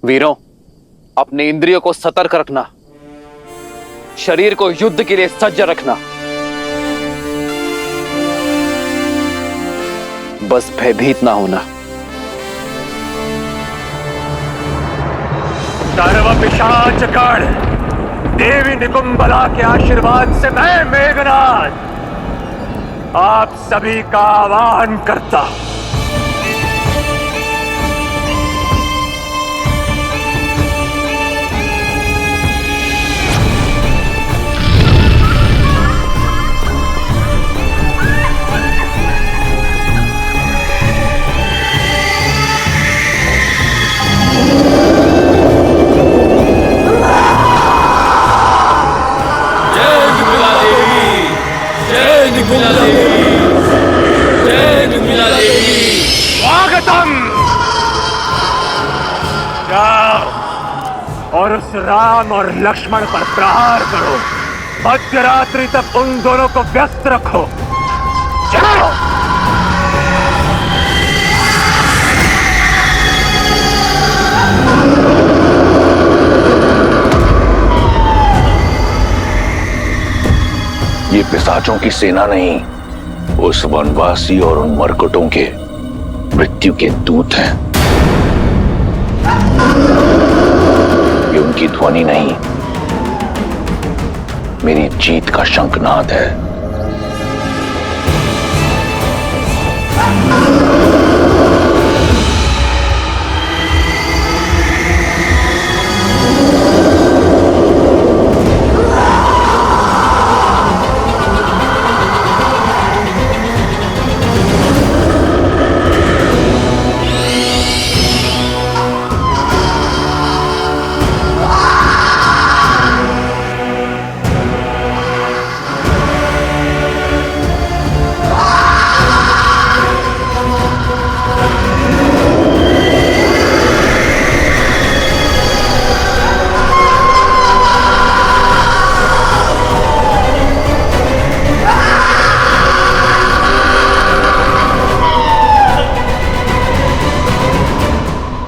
वीरों, अपने इंद्रियों को सतर्क रखना, शरीर को युद्ध के लिए सज्ज रखना। बस भयभीत ना होना। सर्व पिशाच गण, देवी निकुंबला के आशीर्वाद से मैं मेघनाद आप सभी का आह्वान करता हूं। स्वागतम। जाओ और उस राम और लक्ष्मण पर प्रहार करो। मध्यरात्रि तक उन दोनों को व्यस्त रखो। जाओ। ये पिशाचों की सेना नहीं, उस वनवासी और उन मरकटों के मृत्यु के दूत हैं। ये उनकी ध्वनि नहीं, मेरी जीत का शंखनाद है।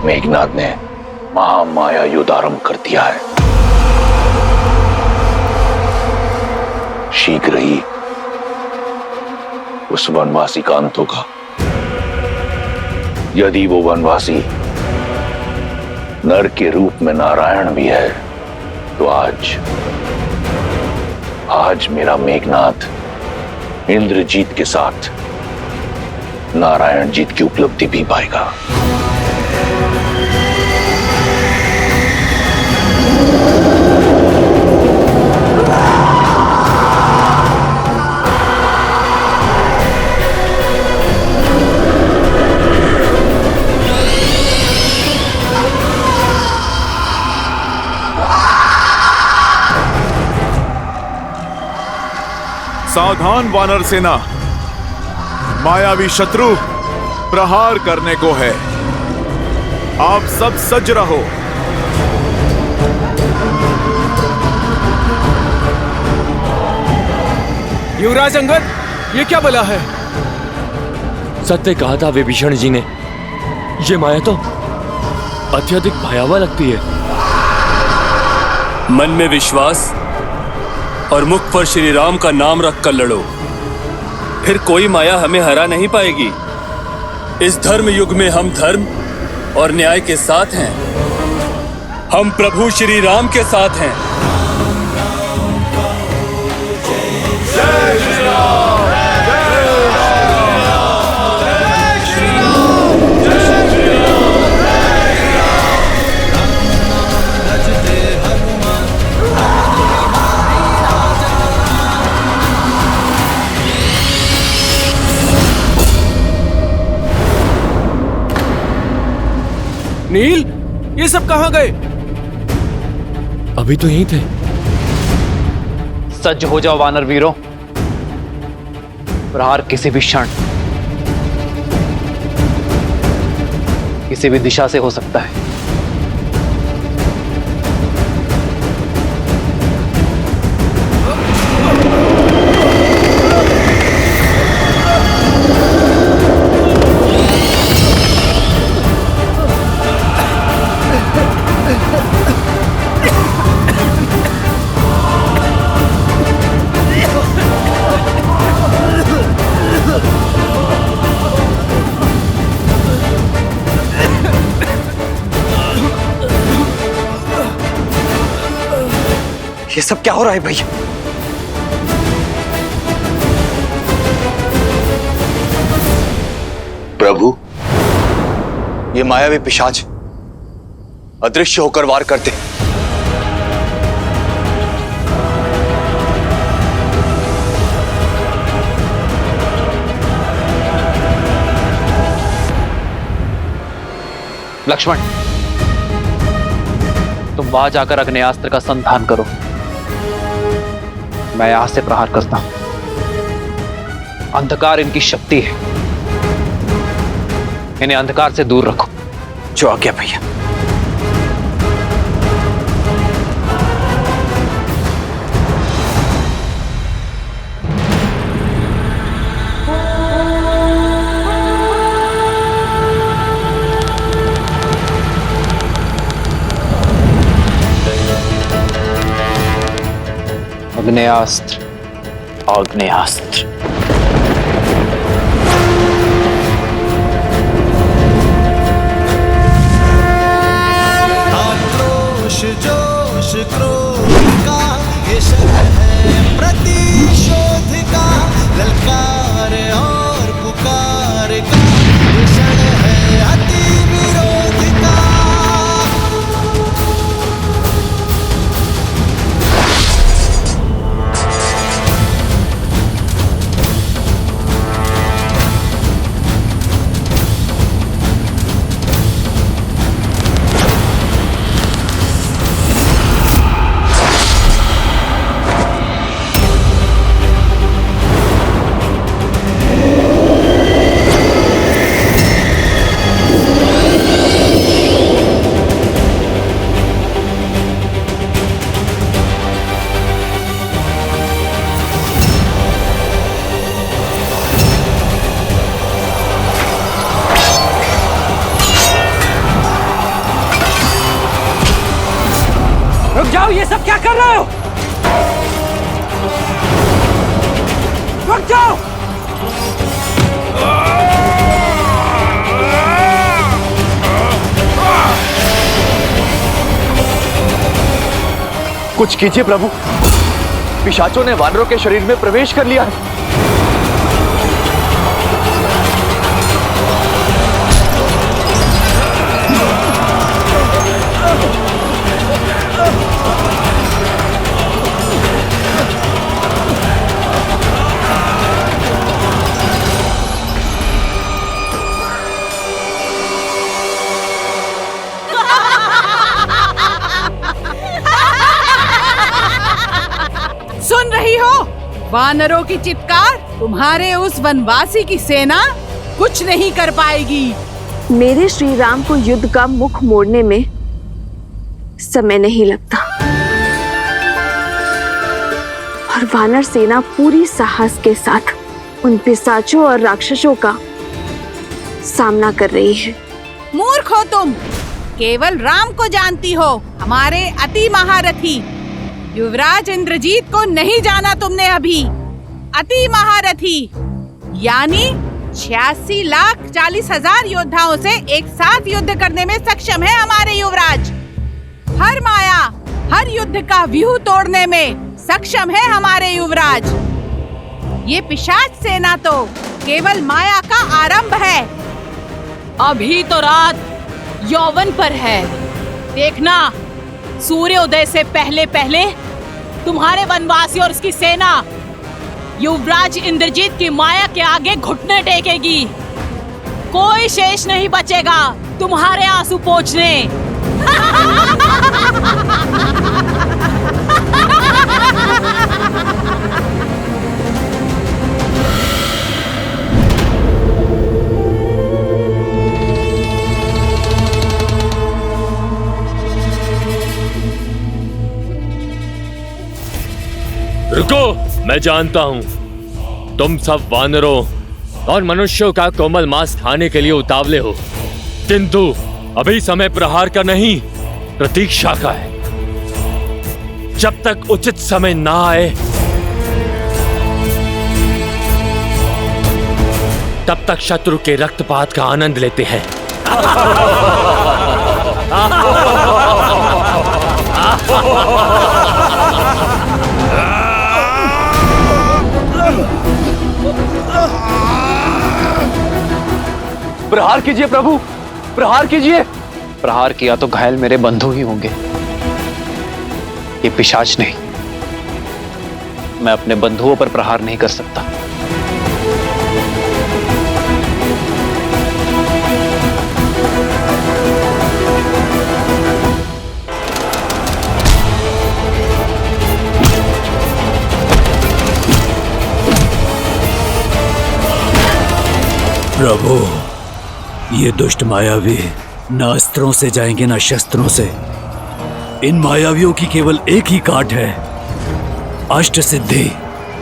मेघनाद ने महामाया युद्ध आरंभ कर दिया है। शीघ्र ही उस वनवासी का अंत होगा। यदि वो वनवासी नर के रूप में नारायण भी है, तो आज मेरा मेघनाद इंद्रजीत के साथ नारायण जीत की उपलब्धि भी पाएगा। सावधान वानर सेना, मायावी शत्रु प्रहार करने को है। आप सब सज्ज रहो। युवराज अंगद, ये क्या बला है? सत्य कहा था विभीषण जी ने, ये माया तो अत्यधिक भयावह लगती है। मन में विश्वास और मुख पर श्री राम का नाम रखकर लड़ो, फिर कोई माया हमें हरा नहीं पाएगी। इस धर्म युग में हम धर्म और न्याय के साथ हैं। हम प्रभु श्री राम के साथ हैं। नील, ये सब कहां गए? अभी तो यहीं थे। सज्ज हो जाओ वानर वीरों, प्रहार किसी भी क्षण, किसी भी दिशा से हो सकता है। ये सब क्या हो रहा है भैया? प्रभु, ये मायावी पिशाच अदृश्य होकर वार करते। लक्ष्मण, तुम वहां जाकर अग्नेयास्त्र का संधान करो। मैं यहां से प्रहार करता हूं। अंधकार इनकी शक्ति है, इन्हें अंधकार से दूर रखो। जो आज्ञा भैया। आग्नेयास्त्र, आग्नेयास्त्र। आक्रोश जोश क्रोध का ये शब्द है प्रतिशोध का, ललकार और पुकार का ये क्षण है अति विरोध का। रुक जाओ, ये सब क्या कर रहे हो? रुक जाओ। कुछ कीजिए प्रभु, पिशाचों ने वानरों के शरीर में प्रवेश कर लिया है। सुन रही हो वानरों की चित्कार? तुम्हारे उस वनवासी की सेना कुछ नहीं कर पाएगी। मेरे श्री राम को युद्ध का मुख मोड़ने में समय नहीं लगता और वानर सेना पूरी साहस के साथ उन पिशाचों और राक्षसों का सामना कर रही है। मूर्ख हो तुम, केवल राम को जानती हो, हमारे अति महारथी युवराज इंद्रजीत को नहीं जाना तुमने अभी। अति महारथी यानी 86,40,000 योद्धाओं से एक साथ युद्ध करने में सक्षम है हमारे युवराज। हर माया, हर युद्ध का व्यूह तोड़ने में सक्षम है हमारे युवराज। ये पिशाच सेना तो केवल माया का आरंभ है। अभी तो रात यौवन पर है, देखना सूर्योदय से पहले पहले तुम्हारे वनवासी और उसकी सेना युवराज इंद्रजीत की माया के आगे घुटने टेकेगी। कोई शेष नहीं बचेगा तुम्हारे आंसू पोंछने। रुको, मैं जानता हूं तुम सब वानरों और मनुष्यों का कोमल मांस खाने के लिए उतावले हो, किंतु अभी समय प्रहार का नहीं, प्रतीक्षा का है। जब तक उचित समय ना आए तब तक शत्रु के रक्तपात का आनंद लेते हैं। प्रहार कीजिए प्रभु, प्रहार कीजिए। प्रहार किया तो घायल मेरे बंधु ही होंगे, ये पिशाच नहीं। मैं अपने बंधुओं पर प्रहार नहीं कर सकता। प्रभु, ये दुष्ट मायावी न अस्त्रों से जाएंगे न शस्त्रों से। इन मायावियों की केवल एक ही काट है, अष्ट सिद्धि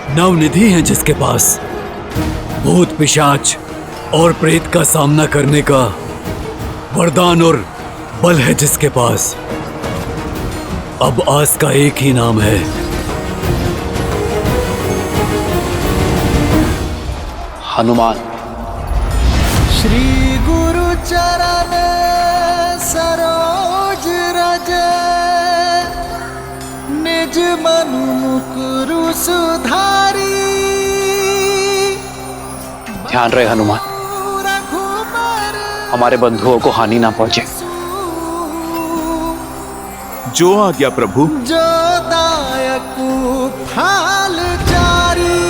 नवनिधि है जिसके पास। भूत पिशाच और प्रेत का सामना करने का वरदान और बल है जिसके पास। अब आस का एक ही नाम है, हनुमान। श्री गुरु चरण सरोज रज, निज मनु मुकुरु सुधारी। ध्यान रहे हनुमान, हमारे बंधुओं को हानि ना पहुंचे। जो आज्ञा प्रभु। जो दायक फल जारी।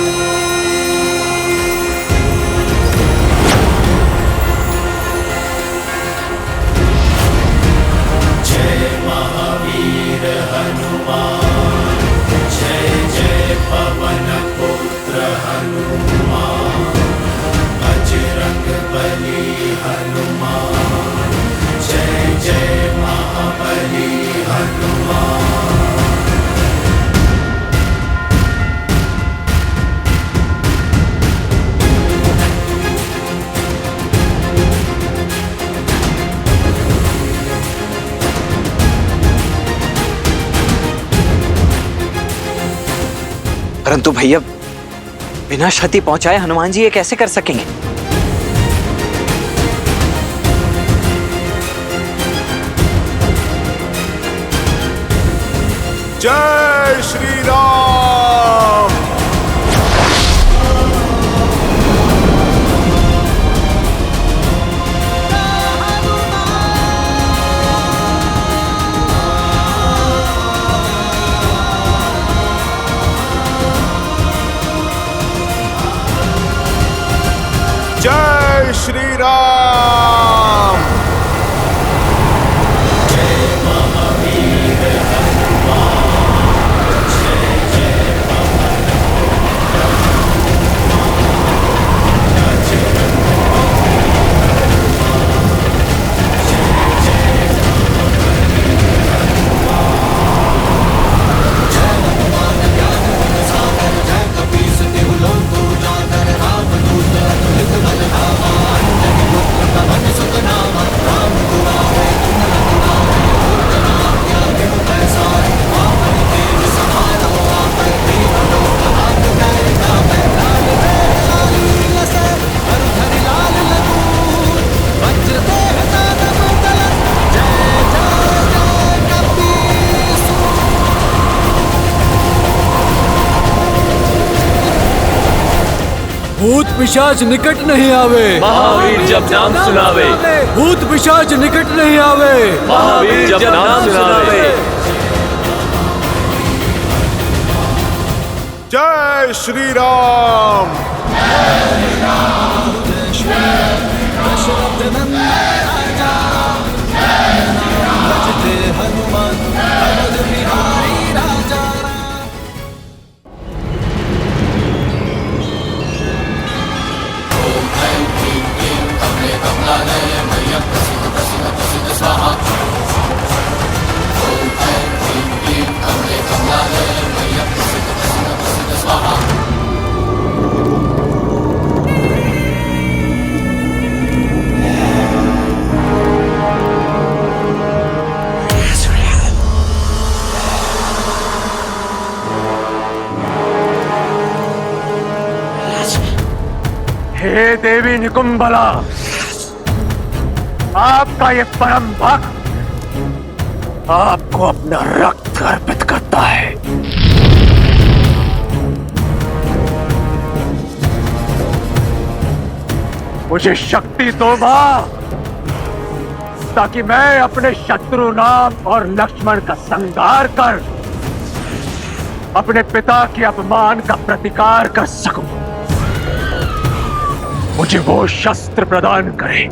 परंतु भैया, बिना क्षति पहुंचाए हनुमान जी ये कैसे कर सकेंगे? जय श्री राम। जय श्री राम। भूत पिशाच निकट नहीं आवे, महावीर जब नाम सुनावे। भूत पिशाच निकट नहीं आवे, महावीर जब नाम सुनावे। जय श्री राम। हे देवी निकुंबला, आपका ये परम भक्त आपको अपना रक्त अर्पित करता है। मुझे शक्ति दो मां, ताकि मैं अपने शत्रु राम और लक्ष्मण का संहार कर अपने पिता के अपमान का प्रतिकार कर सकूं। मुझे वो शस्त्र प्रदान करे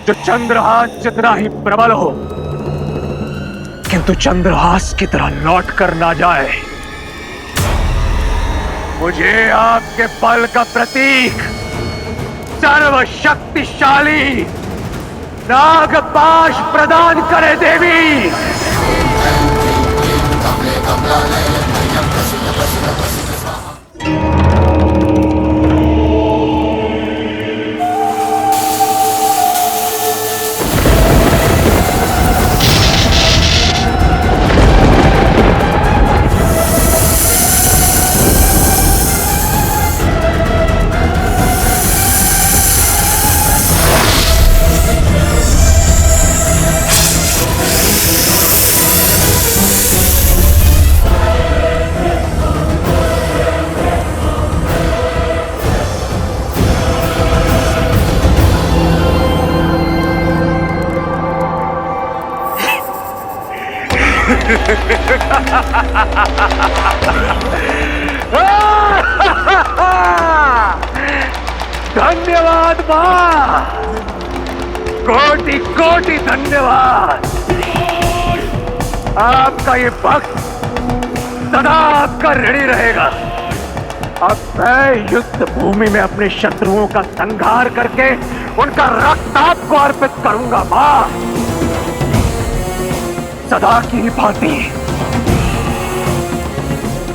जो चंद्रहास जितना ही प्रबल हो, किंतु चंद्रहास की तरह लौट कर ना जाए। मुझे आपके बल का प्रतीक सर्वशक्तिशाली नागपाश प्रदान करे देवी। धन्यवाद मां, कोटि कोटि धन्यवाद। आपका ये भक्त सदा आपका ऋणी रहेगा। अब मैं युद्ध भूमि में अपने शत्रुओं का संहार करके उनका रक्त आपको अर्पित करूंगा मां। सदा की भांति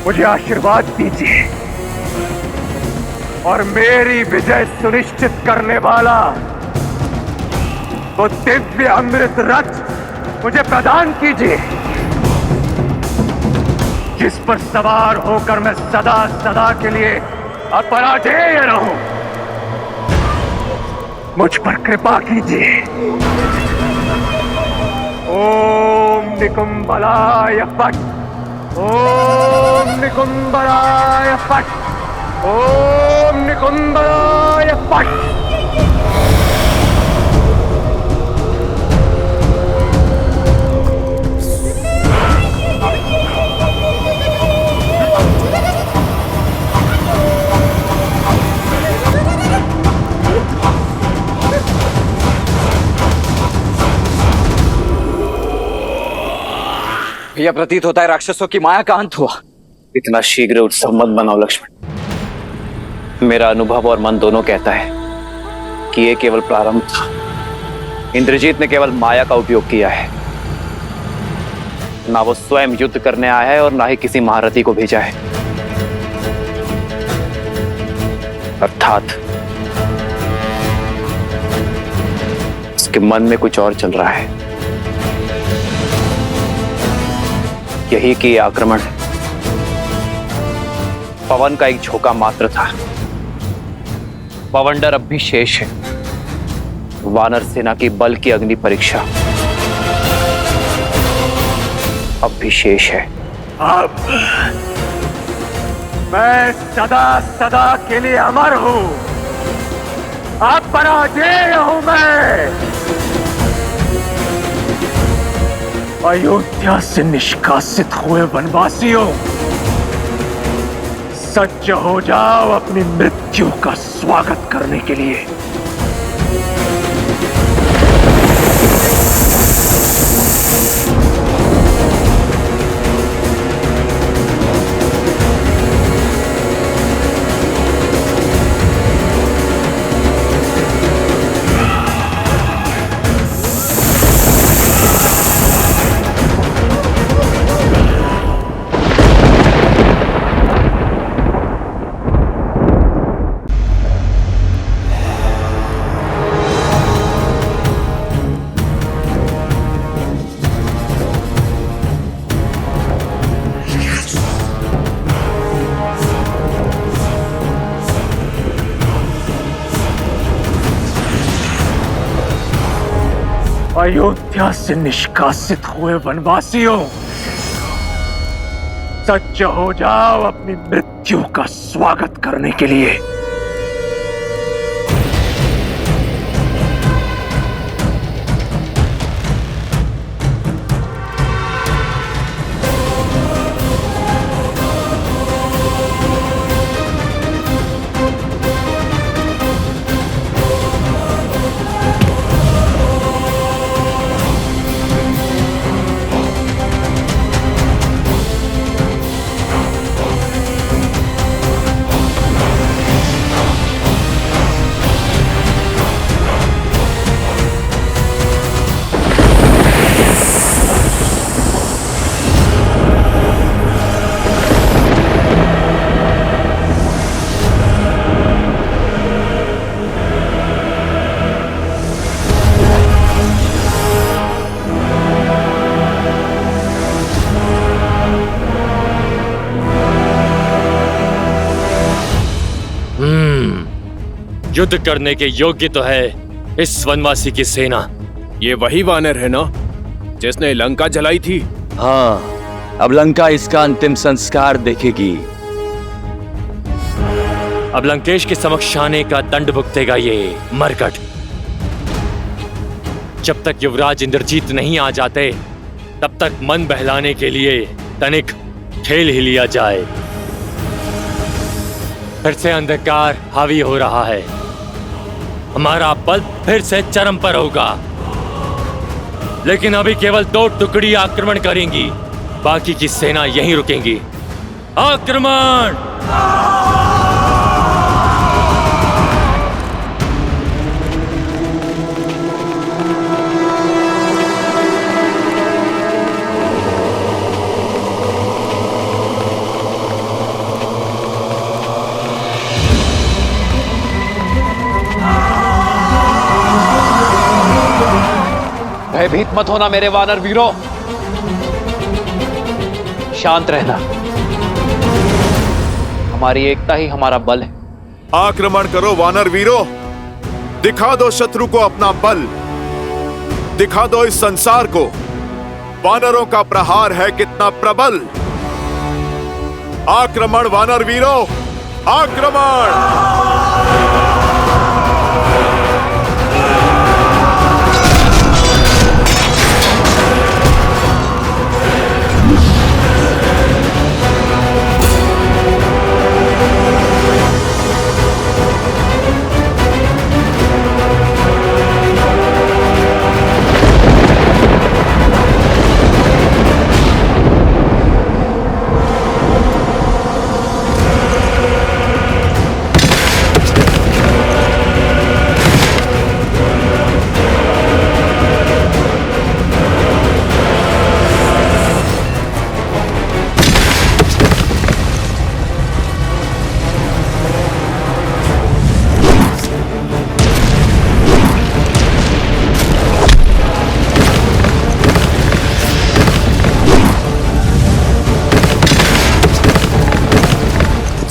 मुझे आशीर्वाद दीजिए और मेरी विजय सुनिश्चित करने वाला वो दिव्य अमृत रथ मुझे प्रदान कीजिए, जिस पर सवार होकर मैं सदा सदा के लिए अपराजेय रहूं। मुझ पर कृपा कीजिए। ओम निकुंबलाय फट, ओम निकुंबलाय फट, ओम निकुंबलाय फट। भैया, प्रतीत होता है राक्षसों की माया का अंत हुआ। इतना शीघ्र उत्सव मत बनाओ लक्ष्मण। मेरा अनुभव और मन दोनों कहता है कि ये केवल प्रारंभ था। इंद्रजीत ने केवल माया का उपयोग किया है। ना वो स्वयं युद्ध करने आया है और ना ही किसी महारथी को भेजा है। अर्थात उसके मन में कुछ और चल रहा है। यही कि आक्रमण पवन का एक झोंका मात्र था। पवंडर अब भी शेष है। वानर सेना की बल की अग्नि परीक्षा अब भी शेष है। अब मैं सदा सदा के लिए अमर हूं। अब पराजय हूं मैं। अयोध्या से निष्कासित हुए वनवासियों, सज्ज हो जाओ अपनी मृत्यु का स्वागत करने के लिए। अयोध्या से निष्कासित हुए वनवासियों, सज्ज हो जाओ अपनी मृत्यु का स्वागत करने के लिए। युद्ध करने के योग्य तो है इस वनवासी की सेना। ये वही वानर है ना जिसने लंका जलाई थी? हाँ, अब लंका इसका अंतिम संस्कार देखेगी। अब लंकेश के समक्ष आने का दंड भुगतेगा ये मरकट। जब तक युवराज इंद्रजीत नहीं आ जाते तब तक मन बहलाने के लिए तनिक खेल ही लिया जाए। फिर से अंधकार हावी हो रहा है, हमारा बल फिर से चरम पर होगा। लेकिन अभी केवल 2 टुकड़ी आक्रमण करेंगी, बाकी की सेना यहीं रुकेंगी। आक्रमण! भयभीत मत होना मेरे वानर वीरों, शांत रहना। हमारी एकता ही हमारा बल है। आक्रमण करो वानर वीरों, दिखा दो शत्रु को अपना बल, दिखा दो इस संसार को वानरों का प्रहार है कितना प्रबल। आक्रमण वानर वीरों, आक्रमण!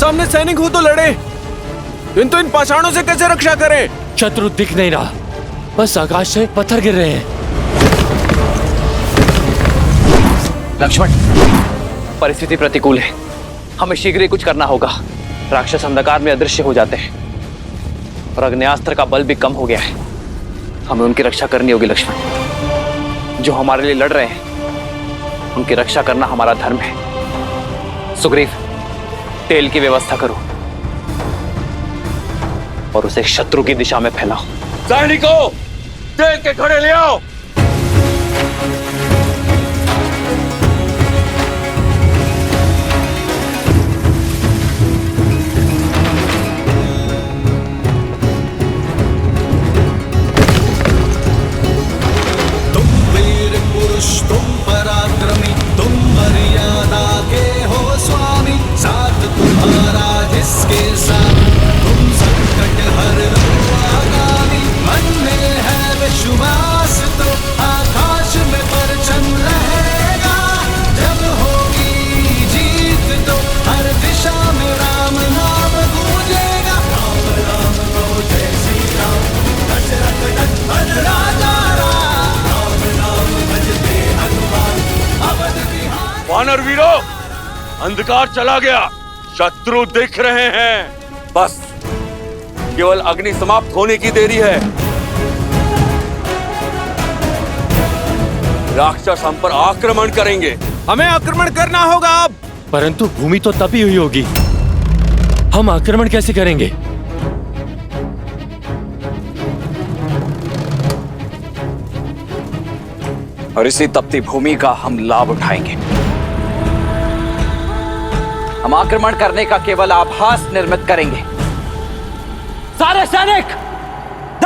सामने सैनिक हो तो लड़े, किंतु इन पाषाणों से कैसे रक्षा करें? शत्रु दिख नहीं रहा, बस आकाश से पत्थर गिर रहे हैं। लक्ष्मण, परिस्थिति प्रतिकूल है, हमें शीघ्र ही कुछ करना होगा। राक्षस अंधकार में अदृश्य हो जाते हैं और अग्न्यास्त्र का बल भी कम हो गया है। हमें उनकी रक्षा करनी होगी लक्ष्मण। जो हमारे लिए लड़ रहे हैं उनकी रक्षा करना हमारा धर्म है। सुग्रीव, तेल की व्यवस्था करो और उसे शत्रु की दिशा में फैलाओ। सैनिकों, तेल के घड़े ले आओ। तुम वीर पुरुष, तुम पराक्रमी, तुम मर्यादा के हो स्वामी। साथ तुम्हारा जिसके साथ तुम संकट हर आगामी। मन में है विश्वास तो आकाश में पर वानर वीरों, अंधकार चला गया, शत्रु दिख रहे हैं। बस केवल अग्नि समाप्त होने की देरी है। राक्षस हम पर आक्रमण करेंगे। हमें आक्रमण करना होगा अब। परंतु भूमि तो तपी हुई होगी, हम आक्रमण कैसे करेंगे? और इसी तपती भूमि का हम लाभ उठाएंगे। हम आक्रमण करने का केवल आभास निर्मित करेंगे। सारे सैनिक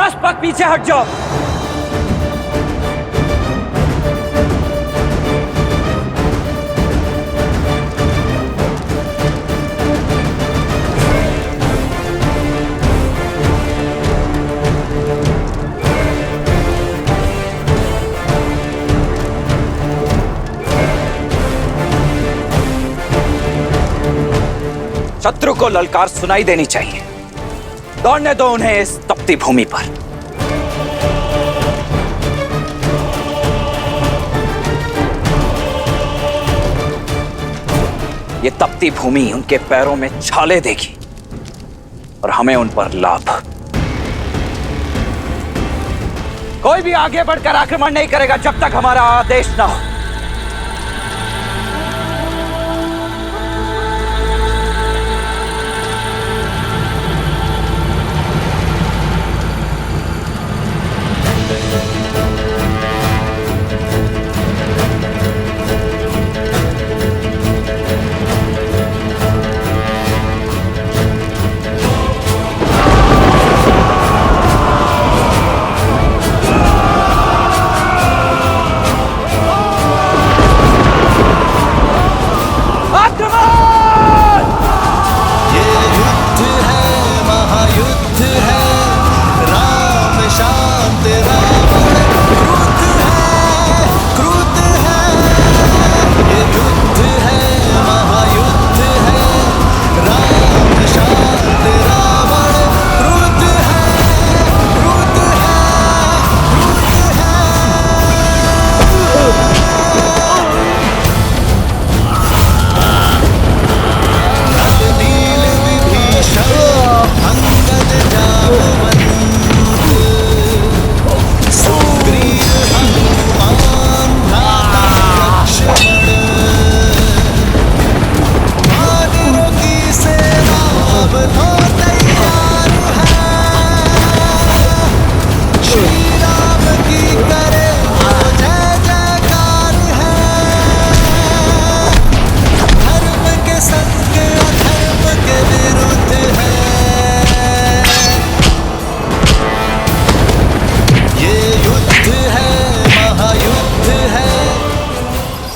10 पग पीछे हट जाओ। शत्रु को ललकार सुनाई देनी चाहिए। दौड़ने दो उन्हें इस तपती भूमि पर। ये तपती भूमि उनके पैरों में छाले देगी और हमें उन पर लाभ। कोई भी आगे बढ़कर आक्रमण नहीं करेगा जब तक हमारा आदेश न हो।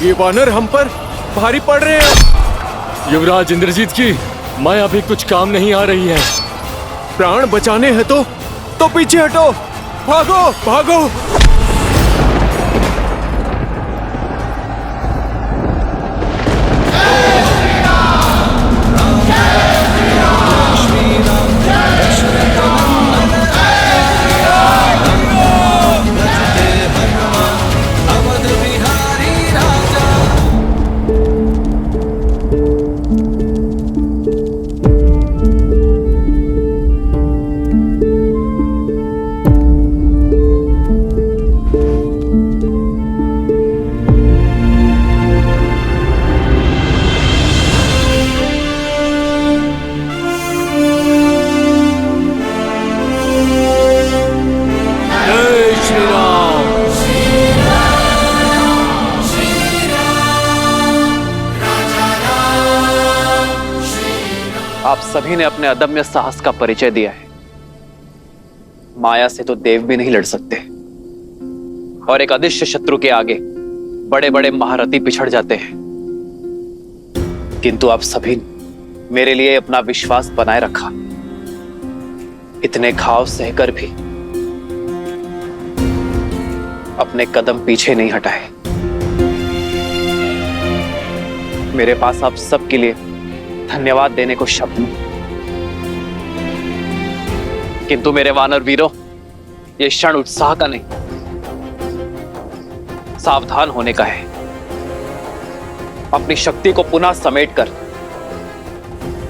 ये वानर हम पर भारी पड़ रहे हैं। युवराज इंद्रजीत की माया भी कुछ काम नहीं आ रही है। प्राण बचाने हैं तो पीछे हटो, भागो भागो। आप सभी ने अपने अदम्य साहस का परिचय दिया है। माया से तो देव भी नहीं लड़ सकते, और एक अदृश्य शत्रु के आगे बड़े बड़े महारथी पिछड़ जाते हैं। किंतु आप सभी ने मेरे लिए अपना विश्वास बनाए रखा। इतने घाव सहकर भी अपने कदम पीछे नहीं हटाए। मेरे पास आप सबके लिए धन्यवाद देने को शब्द नहीं, किंतु मेरे वानर वीरों, ये क्षण उत्साह का नहीं, सावधान होने का है। अपनी शक्ति को पुनः समेटकर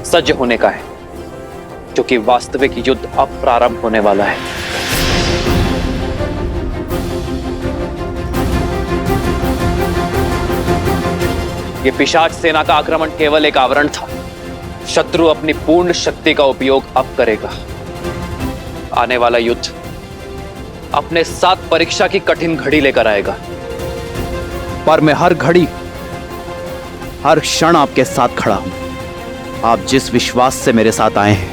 सज्ज होने का है, क्योंकि वास्तविक युद्ध अब प्रारंभ होने वाला है। यह पिशाच सेना का आक्रमण केवल एक आवरण था। शत्रु अपनी पूर्ण शक्ति का उपयोग अब करेगा। आने वाला युद्ध अपने साथ परीक्षा की कठिन घड़ी लेकर आएगा। पर मैं हर घड़ी, हर क्षण आपके साथ खड़ा हूं। आप जिस विश्वास से मेरे साथ आए हैं,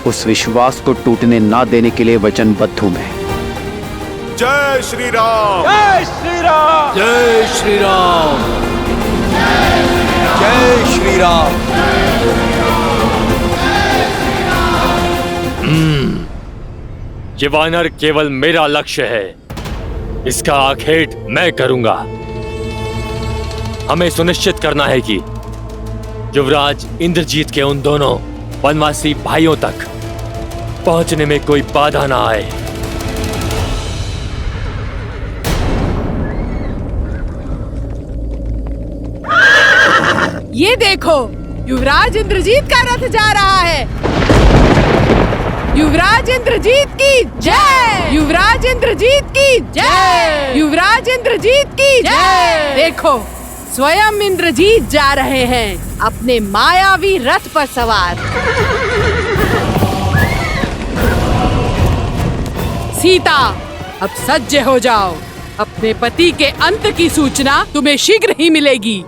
उस विश्वास को टूटने ना देने के लिए वचनबद्ध हूं मैं। जय श्री राम! जय श्री राम! जय श्री राम! जय श्री राम! ये वानर केवल मेरा लक्ष्य है। इसका आखेट मैं करूंगा। हमें सुनिश्चित करना है कि युवराज इंद्रजीत के उन दोनों वनवासी भाइयों तक पहुंचने में कोई बाधा ना आए। ये देखो, युवराज इंद्रजीत का रथ जा रहा है। युवराज इंद्रजीत की जय! युवराज इंद्रजीत की जय! युवराज इंद्रजीत की जय! देखो, स्वयं इंद्रजीत जा रहे हैं अपने मायावी रथ पर सवार। सीता, अब सज्ज हो जाओ। अपने पति के अंत की सूचना तुम्हें शीघ्र ही मिलेगी।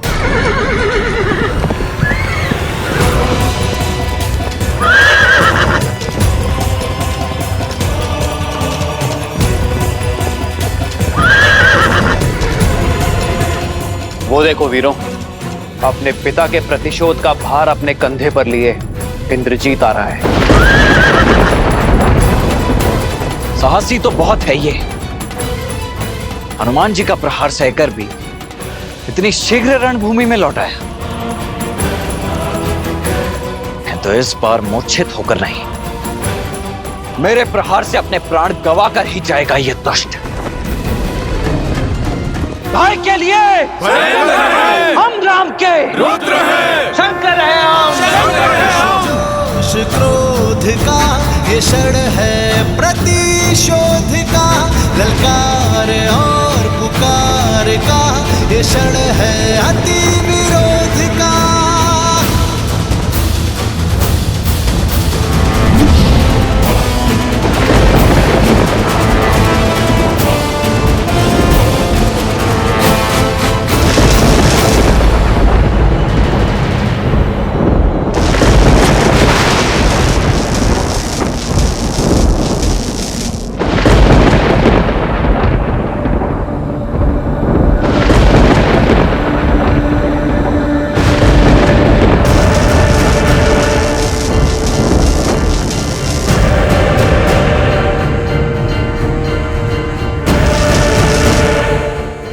वो देखो वीरों, अपने पिता के प्रतिशोध का भार अपने कंधे पर लिए इंद्रजीत आ रहा है। साहसी तो बहुत है ये। हनुमान जी का प्रहार सहकर भी इतनी शीघ्र रणभूमि में लौटाया। मैं तो इस बार मूर्छित होकर नहीं, मेरे प्रहार से अपने प्राण गंवाकर ही जाएगा ये दुष्ट। भाई के लिए हम राम के रुद्र हैं, शंकर है हम। जोश क्रोध का ये क्षण है प्रतिशोध का, ललकार और पुकार का ये क्षण है अति विरोध का।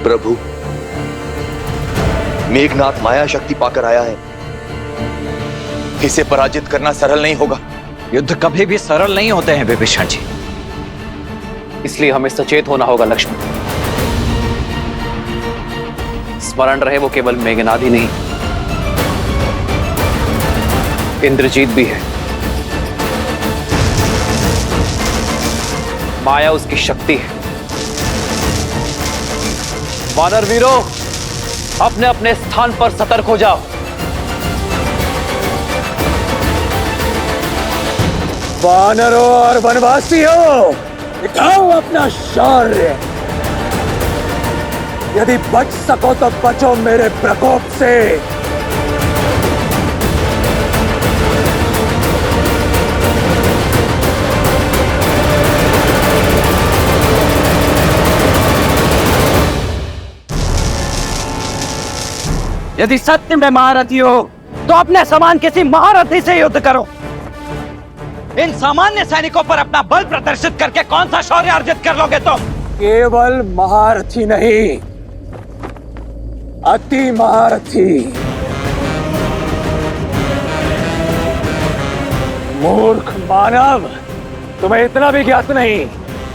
प्रभु, मेघनाथ माया शक्ति पाकर आया है। इसे पराजित करना सरल नहीं होगा। युद्ध कभी भी सरल नहीं होते हैं विभीषण जी। इसलिए हमें सचेत होना होगा लक्ष्मण। स्मरण रहे, वो केवल मेघनाद ही नहीं, इंद्रजीत भी है। माया उसकी शक्ति है। वानर वीरों, अपने अपने स्थान पर सतर्क हो जाओ। वानरों और वनवासियों, दिखाओ अपना शौर्य। यदि बच सको तो बचो मेरे प्रकोप से। यदि सत्य में महारथी हो तो अपने समान किसी महारथी से युद्ध करो। इन सामान्य सैनिकों पर अपना बल प्रदर्शित करके कौन सा शौर्य अर्जित कर लोगे तुम? केवल महारथी नहीं, अति महारथी। मूर्ख मानव, तुम्हें इतना भी ज्ञात नहीं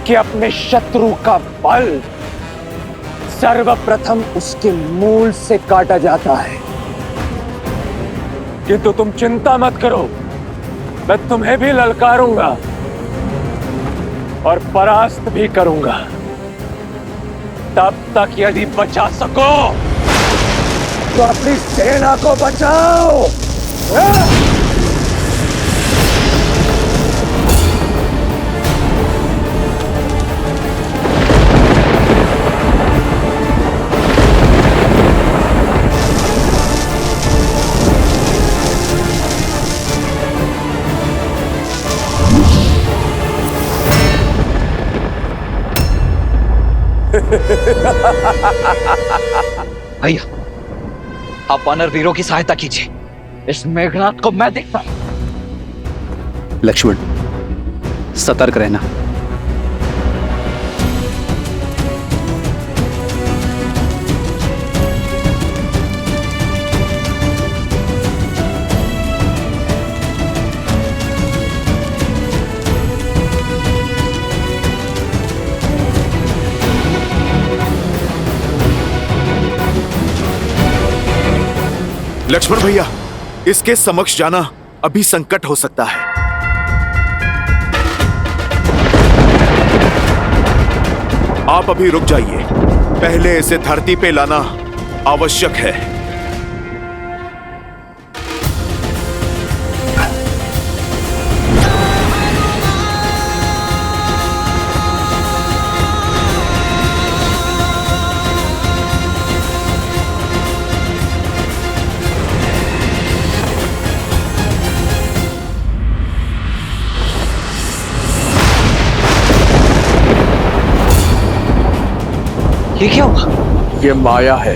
कि अपने शत्रु का बल सर्वप्रथम उसके मूल से काटा जाता है। किंतु तुम चिंता मत करो, मैं तुम्हें भी ललकारूंगा और परास्त भी करूंगा। तब तक यदि बचा सको तो अपनी सेना को बचाओ। भैया, आप वानर वीरों की सहायता कीजिए। इस मेघनाथ को मैं देखता हूं। लक्ष्मण, सतर्क रहना। लक्ष्मण भैया, इसके समक्ष जाना अभी संकट हो सकता है। आप अभी रुक जाइए, पहले इसे धरती पे लाना आवश्यक है। ये क्या हुआ? ये माया है।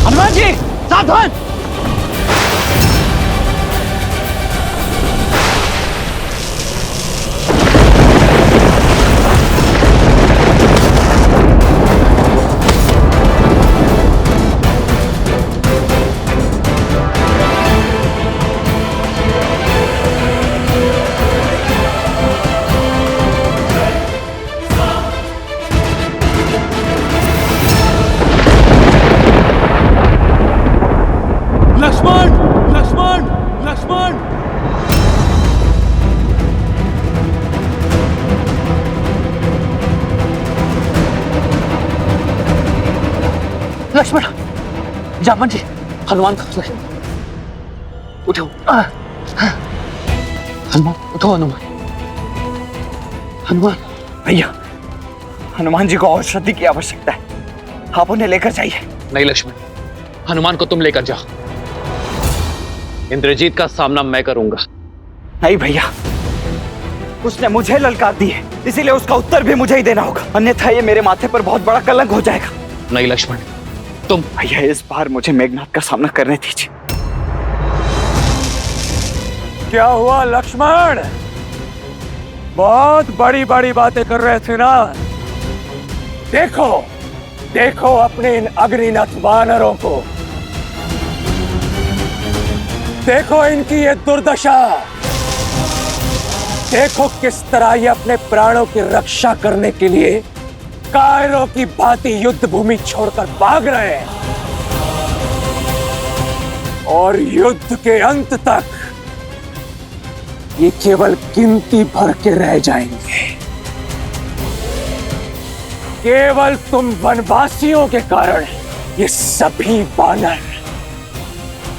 हनुमान जी, सावधान! लक्ष्मण, लक्ष्मण, लक्ष्मण! लक्ष्मण, जामन जी, हनुमान को उठो। हनुमान उठो। हनुमान भैया, हनुमान जी को औषधि की आवश्यकता है, आप उन्हें लेकर जाइए। नहीं लक्ष्मण, हनुमान को तुम लेकर जाओ। इंद्रजीत का सामना मैं करूंगा। नहीं भैया, उसने मुझे ललकार दी है, इसीलिए उसका उत्तर भी मुझे ही देना होगा, अन्यथा ये मेरे माथे पर बहुत बड़ा कलंक हो जाएगा। नहीं लक्ष्मण, तुम भैया इस बार मुझे मेघनाथ का सामना करने दीजिए। क्या हुआ लक्ष्मण? बहुत बड़ी बड़ी बातें कर रहे थे ना। देखो देखो अपने इन अग्निनथ वानरों को, देखो इनकी ये दुर्दशा, देखो किस तरह ये अपने प्राणों की रक्षा करने के लिए कायरों की भांति युद्ध भूमि छोड़कर भाग रहे हैं, और युद्ध के अंत तक ये केवल गिनती भर के रह जाएंगे। केवल तुम वनवासियों के कारण ये सभी वानर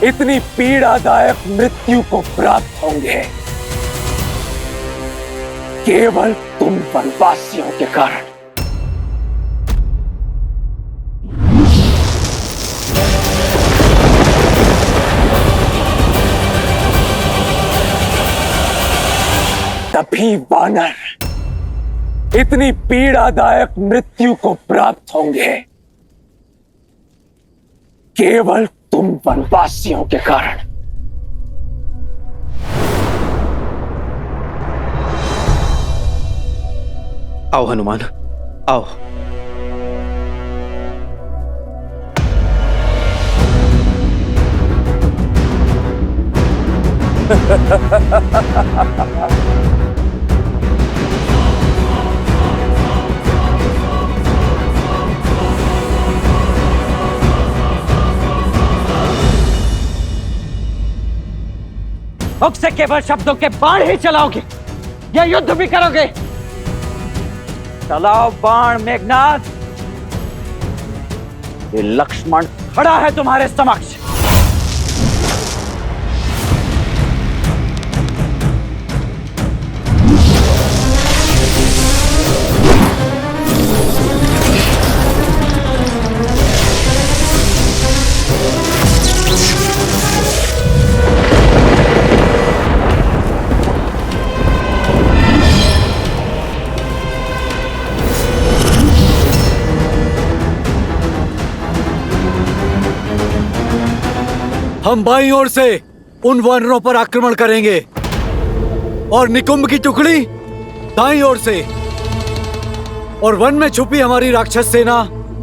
इतनी पीड़ादायक मृत्यु को प्राप्त होंगे। केवल तुम वनवासियों के कारण। तभी वानर इतनी पीड़ादायक मृत्यु को प्राप्त होंगे। केवल तुम वनवासियों के कारण। आओ हनुमान, आओ। मुख से केवल शब्दों के बाण ही चलाओगे या युद्ध भी करोगे? चलाओ बाण मेघनाथ। ये लक्ष्मण खड़ा है तुम्हारे समक्ष। हम बाईं ओर से उन वानरों पर आक्रमण करेंगे और निकुंभ की टुकड़ी दाईं ओर से, और वन में छुपी हमारी राक्षस सेना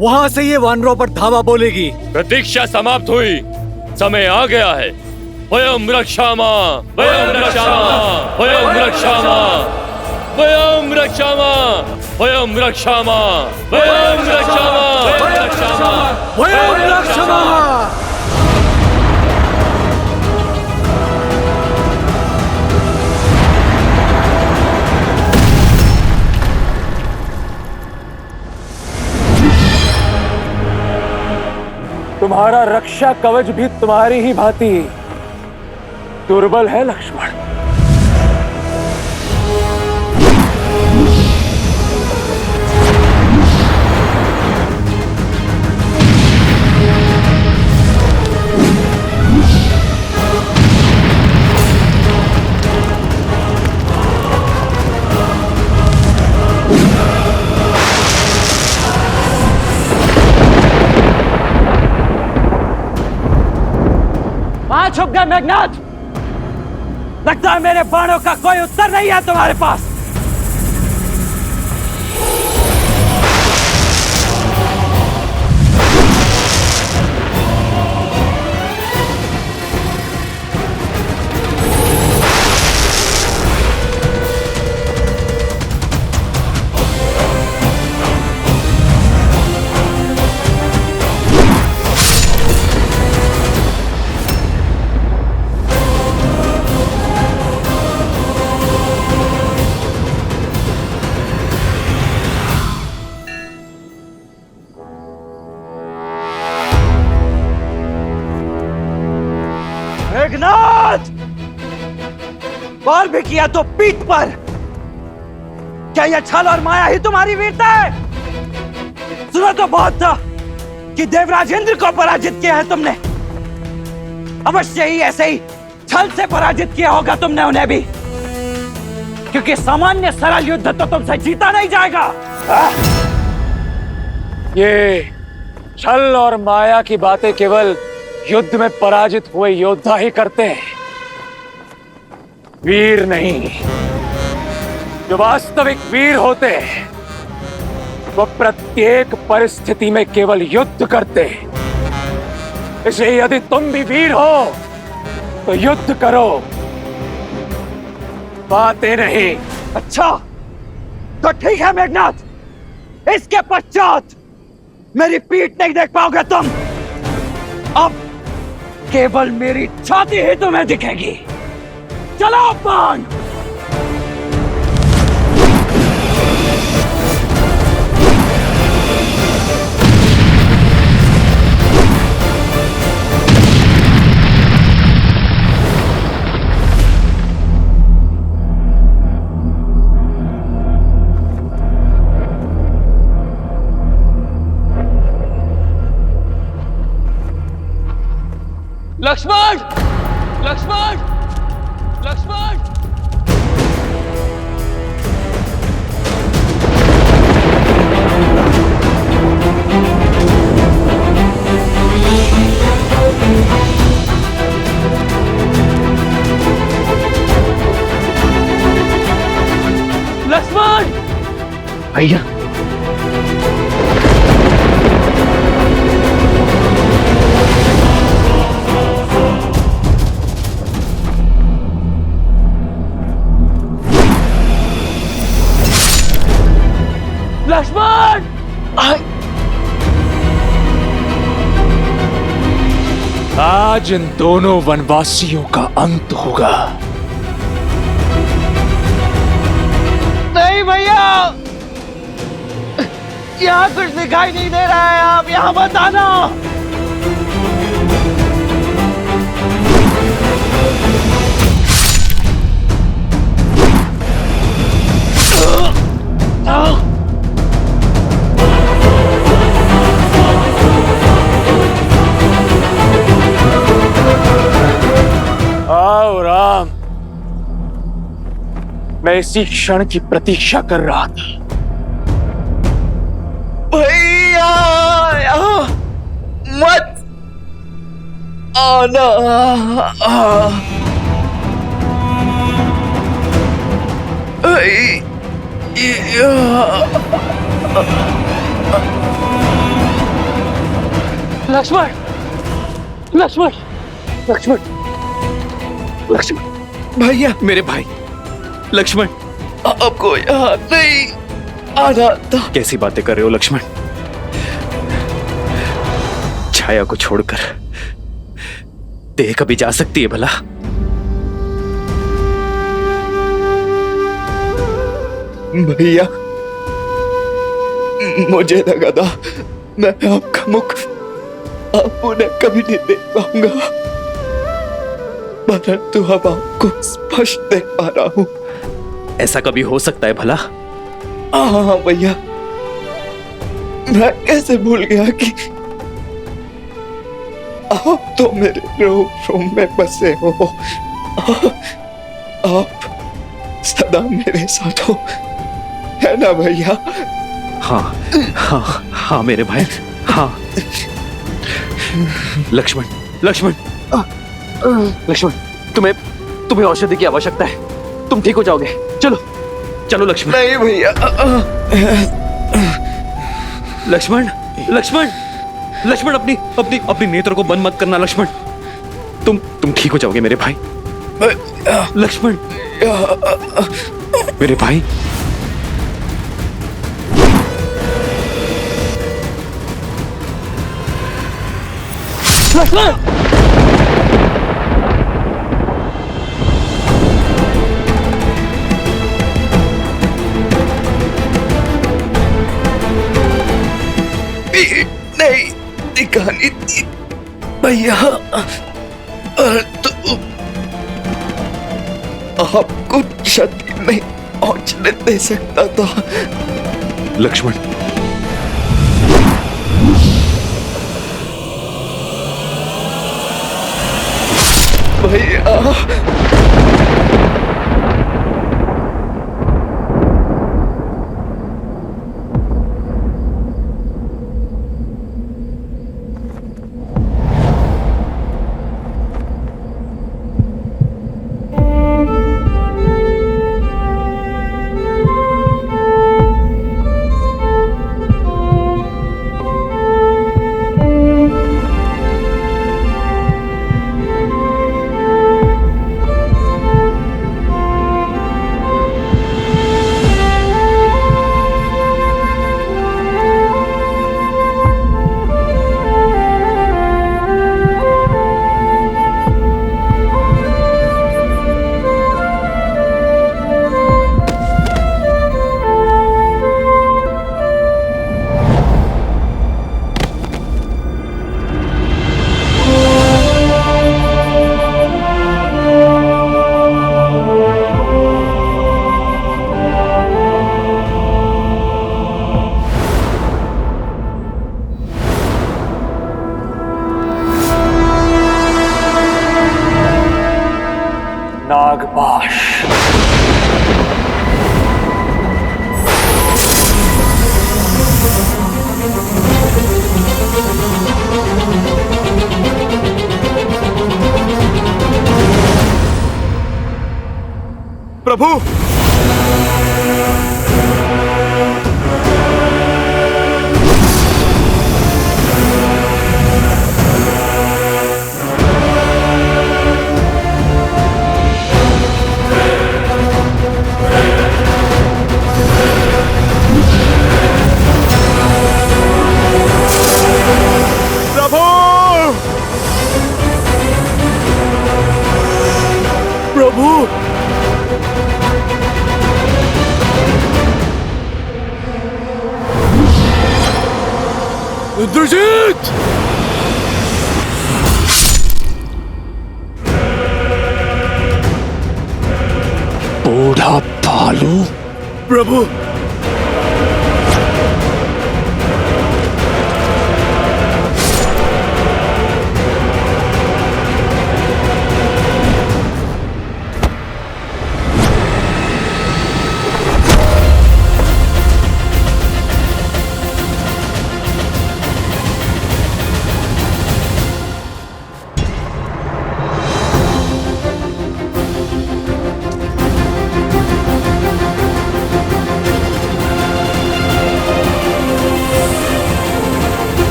वहां से ये वानरों पर धावा बोलेगी। प्रतीक्षा समाप्त हुई, समय आ गया है। वयम रक्षामा, वयम रक्षामा, वयम रक्षामा, वयम रक्षामा, वयम रक्षामा, वयम रक्षामा, वयम रक्षामा, वयम रक्षामा। तुम्हारा रक्षा कवच भी तुम्हारी ही भांति दुर्बल है लक्ष्मण। छुप गए मेघनाथ। लगता है मेरे बाणों का कोई उत्तर नहीं है तुम्हारे पास। मेघनाथ, बार भी किया तो पीठ पर। क्या यह छल और माया ही तुम्हारी वीरता है? सुना तो बहुत था कि देवराज इंद्र को पराजित किया है तुमने। अवश्य ही ऐसे ही छल से पराजित किया होगा तुमने उन्हें भी, क्योंकि सामान्य सरल युद्ध तो तुमसे जीता नहीं जाएगा। ये छल और माया की बातें केवल युद्ध में पराजित हुए योद्धा ही करते हैं, वीर नहीं। जो वास्तविक वीर होते हैं वो प्रत्येक परिस्थिति में केवल युद्ध करते हैं। इसलिए यदि तुम भी वीर हो तो युद्ध करो, बातें नहीं। अच्छा तो ठीक है मेघनाथ, इसके पश्चात मेरी पीठ नहीं देख पाओगे तुम। अब केवल मेरी छाती ही तुम्हें दिखेगी। चलो बाण। लक्ष्मण! लक्ष्मण! लक्ष्मण! लक्ष्मण! भैया लक्ष्मण! आज इन दोनों वनवासियों का अंत होगा। नहीं भैया, यहाँ कुछ दिखाई नहीं दे रहा है, आप यहाँ मत आना। आओ राम, मैं इसी क्षण की प्रतीक्षा कर रहा था। भैया मत आना। लक्ष्मण! लक्ष्मण! लक्ष्मण! लक्ष्मण! भैया मेरे भाई लक्ष्मण, आपको यहाँ नहीं आना था। कैसी बातें कर रहे हो लक्ष्मण? छाया को छोड़कर देह कभी जा सकती है भला? भैया मुझे लगा था मैं आपका मुख आप उन्हें कभी नहीं देख पाऊंगा, परंतु अब आपको स्पष्ट देख पा रहा हूं। ऐसा कभी हो सकता है भला? हाँ भैया, मैं कैसे भूल गया कि आप तो मेरे रूम में बसे हो। आप सदा मेरे साथ हो, है ना भैया? हाँ हाँ हाँ मेरे भाई, हाँ। लक्ष्मण, लक्ष्मण, लक्ष्मण, तुम्हें औषधि की आवश्यकता है। तुम ठीक हो जाओगे। चलो चलो लक्ष्मण। नहीं भैया। लक्ष्मण, लक्ष्मण, लक्ष्मण, अपनी अपनी अपनी नेत्र को बंद मत करना लक्ष्मण। तुम ठीक हो जाओगे मेरे भाई। लक्ष्मण, मेरे भाई। लक्ष्मण! नहीं दिखानी थी भैया, तो आपको क्षति नहीं पहुंचने दे सकता था। लक्ष्मण, भैया प्रभु। प्रभु इंद्रजीत! बूढ़ा भालू। प्रभु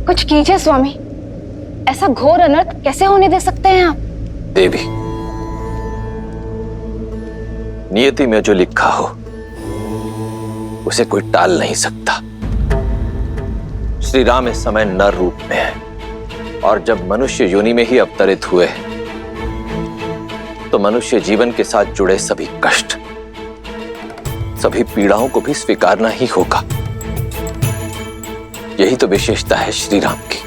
कुछ कीजिए स्वामी, ऐसा घोर अनर्थ कैसे होने दे सकते हैं आप? देवी, नियति में जो लिखा हो उसे कोई टाल नहीं सकता। श्री राम इस समय नर रूप में है और जब मनुष्य योनि में ही अवतरित हुए तो मनुष्य जीवन के साथ जुड़े सभी कष्ट, सभी पीड़ाओं को भी स्वीकारना ही होगा। यही तो विशेषता है श्री राम की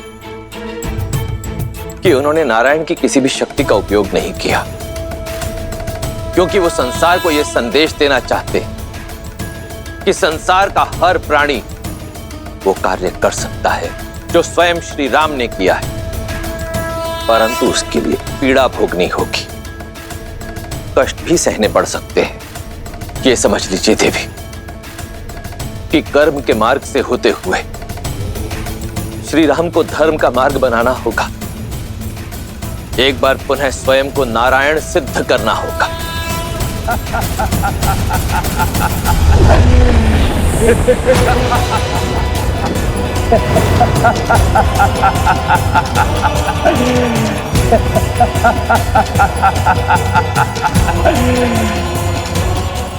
कि उन्होंने नारायण की किसी भी शक्ति का उपयोग नहीं किया, क्योंकि वो संसार को यह संदेश देना चाहते कि संसार का हर प्राणी वो कार्य कर सकता है जो स्वयं श्री राम ने किया है, परंतु उसके लिए पीड़ा भोगनी होगी, कष्ट भी सहने पड़ सकते हैं। ये समझ लीजिए देवी कि कर्म के मार्ग से होते हुए श्री राम को धर्म का मार्ग बनाना होगा। एक बार पुनः स्वयं को नारायण सिद्ध करना होगा।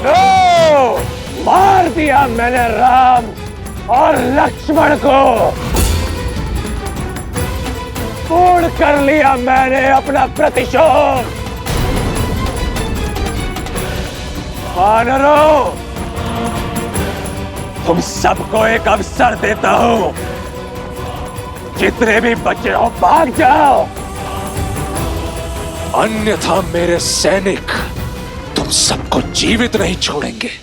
नो! मार दिया मैंने राम और लक्ष्मण को, पूर्ण कर लिया मैंने अपना प्रतिशोध। वानरों, तुम सबको एक अवसर देता हूं, जितने भी बचे हो भाग जाओ, अन्यथा मेरे सैनिक तुम सबको जीवित नहीं छोड़ेंगे।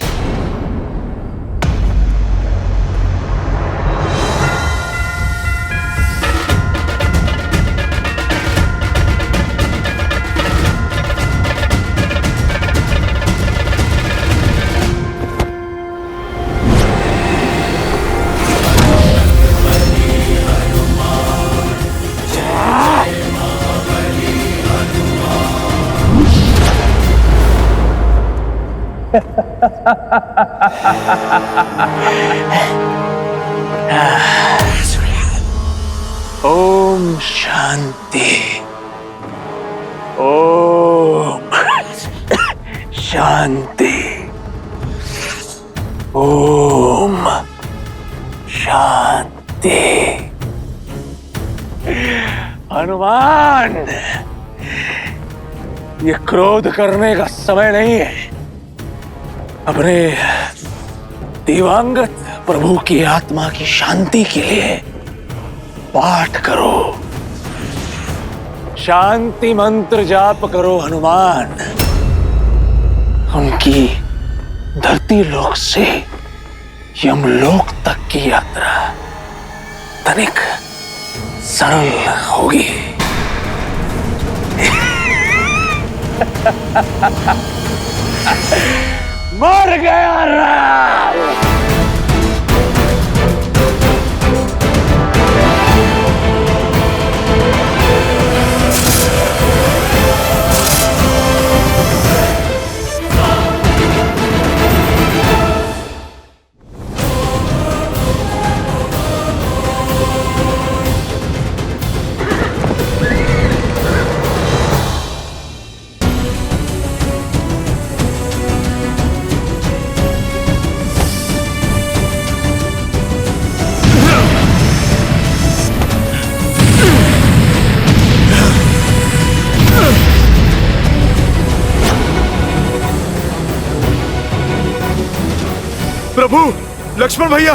ओम शांति, ओम शांति, ओम शांति। हनुमान, ये क्रोध करने का समय नहीं है। अपने दिवंगत प्रभु की आत्मा की शांति के लिए पाठ करो। शांति मंत्र जाप करो हनुमान। उनकी धरती लोक से यमलोक तक की यात्रा तनिक सरल होगी। मर गया राम। प्रभु, लक्ष्मण भैया।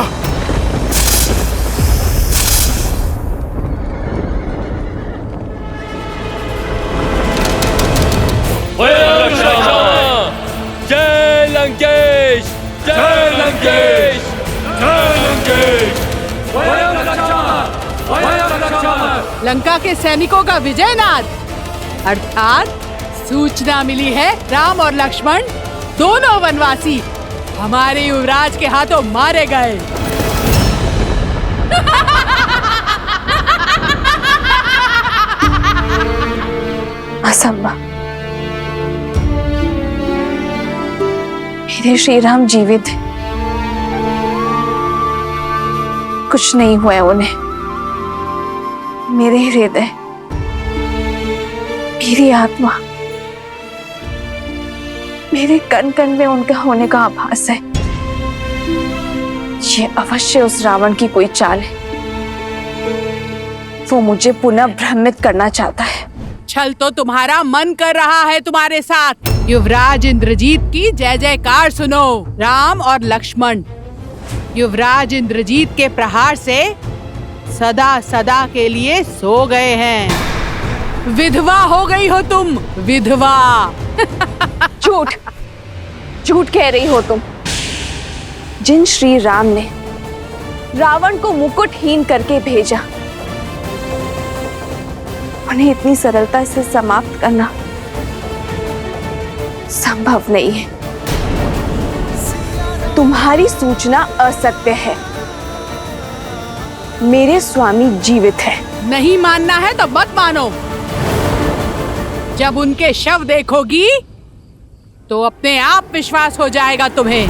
जय लंकेश, जय लंकेश, जय लंकेश। लंका के सैनिकों का विजयनाद, अर्थात सूचना मिली है राम और लक्ष्मण दोनों वनवासी हमारे युवराज के हाथों मारे गए। असंभव। मेरे श्री राम जीवित हैं। कुछ नहीं हुआ उन्हें। मेरे हृदय, मेरी आत्मा, मेरे कण कण में उनका होने का आभास है। ये अवश्य उस रावण की कोई चाल है। वो मुझे पुनः भ्रमित करना चाहता है। छल तो तुम्हारा मन कर रहा है तुम्हारे साथ। युवराज इंद्रजीत की जय जयकार सुनो। राम और लक्ष्मण युवराज इंद्रजीत के प्रहार से सदा सदा के लिए सो गए हैं। विधवा हो गई हो तुम, विधवा। झूठ, झूठ कह रही हो तुम। जिन श्री राम ने रावण को मुकुटहीन करके भेजा, उन्हें इतनी सरलता से समाप्त करना संभव नहीं है। तुम्हारी सूचना असत्य है। मेरे स्वामी जीवित है। नहीं मानना है तो मत मानो। जब उनके शव देखोगी तो अपने आप विश्वास हो जाएगा तुम्हें।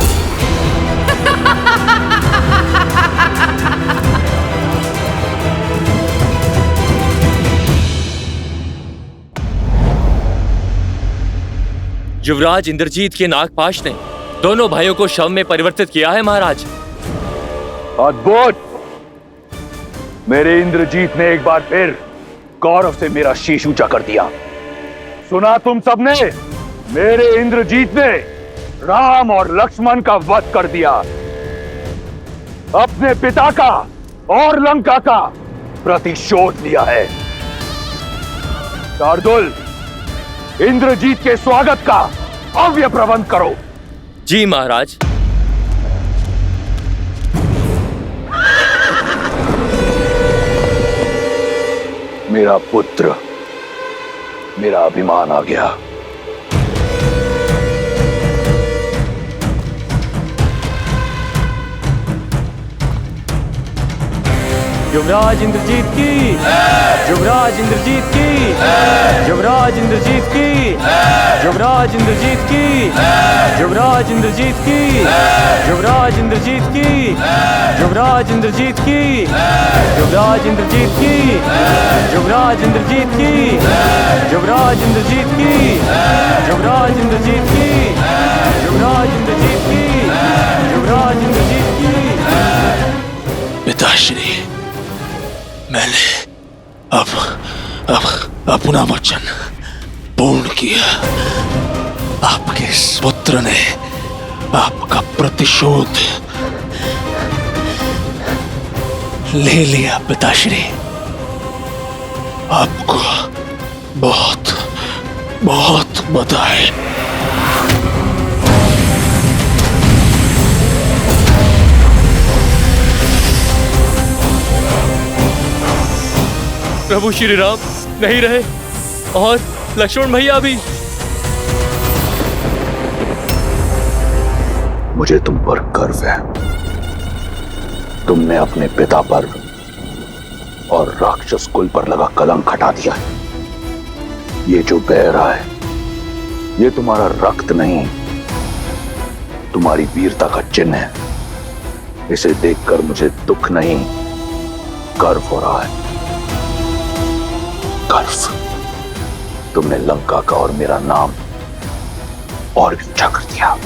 युवराज इंद्रजीत के नागपाश ने दोनों भाइयों को शव में परिवर्तित किया है महाराज। अद्भुत। मेरे इंद्रजीत ने एक बार फिर गौरव से मेरा शीश ऊंचा कर दिया। सुना तुम सबने? मेरे इंद्रजीत ने राम और लक्ष्मण का वध कर दिया। अपने पिता का और लंका का प्रतिशोध लिया है। शार्दुल, इंद्रजीत के स्वागत का भव्य प्रबंध करो। जी महाराज। मेरा पुत्र, मेरा अभिमान आ गया। युवराज इंद्रजीत की, युवराज इंद्रजीत की, युवराज इंद्रजीत की, युवराज इंद्रजीत की, युवराज इंद्रजीत की, युवराज इंद्रजीत की, युवराज इंद्रजीत की, युवराज इंद्रजीत की, युवराज इंद्रजीत की, युवराज इंद्रजीत की, युवराज इंद्रजीत की, युवराज इंद्रजीत की, युवराज इंद्रजीत की। पिताश्री, मैंने अपना वचन पूर्ण किया। आपके इस पुत्र ने आपका प्रतिशोध ले लिया। पिताश्री, आपको बहुत बहुत बधाई। प्रभु श्री राम नहीं रहे और लक्ष्मण भैया भी। मुझे तुम पर गर्व है। तुमने अपने पिता पर और राक्षस कुल पर लगा कलंक हटा दिया है। ये जो बह रहा है ये तुम्हारा रक्त नहीं, तुम्हारी वीरता का चिन्ह है। इसे देखकर मुझे दुख नहीं, गर्व हो रहा है। गर्व। तुमने लंका का और मेरा नाम और भी ऊंचा कर दिया।